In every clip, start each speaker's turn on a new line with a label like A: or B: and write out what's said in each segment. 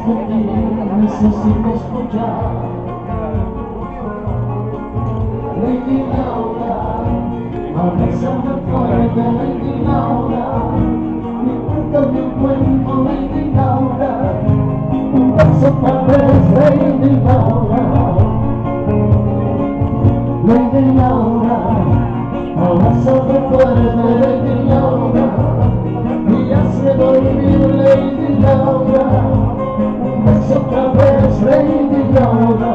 A: de ti necesito escuchar. Lady Laura, abrázame fuerte, Lady Laura, y cuéntame un cuento, Lady Laura, un beso tal vez, Lady Laura. Lady Laura, abrázame fuerte, Lady Laura, y hazme dormir, Lady Laura, un beso otra vez, Lady Laura.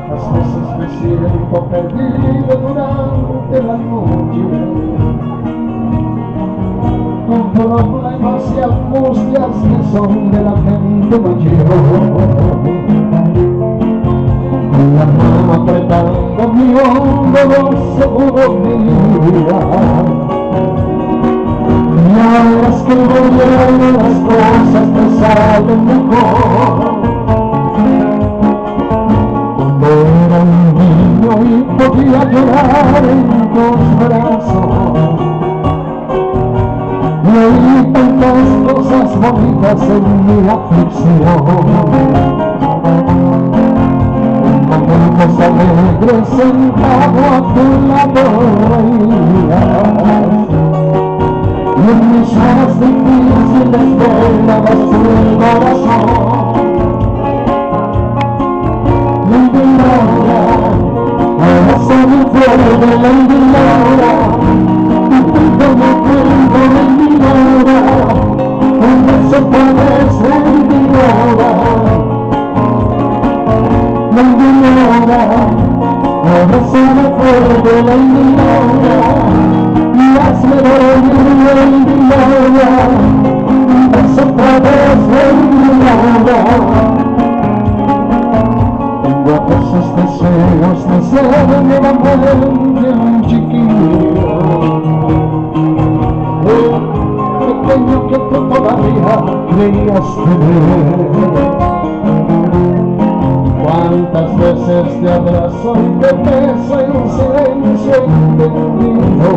A: Las veces me siento perdido durante la noche, con problemas y angustias que son de la gente mayor. La mano apretando mi hombro, seguro mi vida. Y ahora es que el gobierno las cosas me salen mejor. Cuando era un niño y podía llorar en tus brazos, leí tantas cosas bonitas en mi aflicción. Momentos alegres sentado a tu lado reías, y en mis horas difíciles velabas tu corazón. Lady Laura, abrázame fuerte, Lady Laura, y cuéntame cuento, Lady Laura, un beso puedes, Lady Laura. Lady Laura, abrázame fuerte, Lady Laura, y hazme dormir, Lady Laura, un beso otra vez, Lady Laura. Tengo a veces deseos de ser nuevamente un chiquillo, el pequeño que tú todavía creías tener. Cuántas veces te abrazo y te beso en un silencio entendido.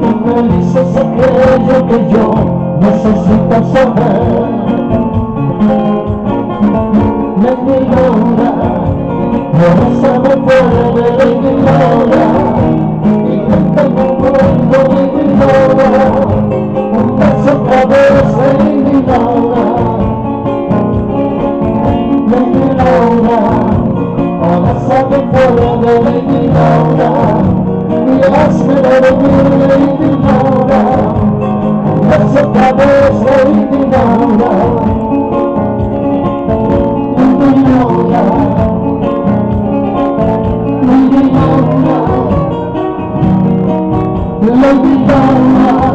A: Tú me dices aquello que yo necesito saber. Lady Laura, abrázame fuerte, Lady Laura, y cuéntame un cuento, Lady Laura, un beso otra vez, Lady Laura. Lady Laura, abrázame fuerte, Lady Laura, y hazme dormir, Lady Laura, un beso otra vez, Lady Laura. Lady Laura, Lady Laura, Lady Laura.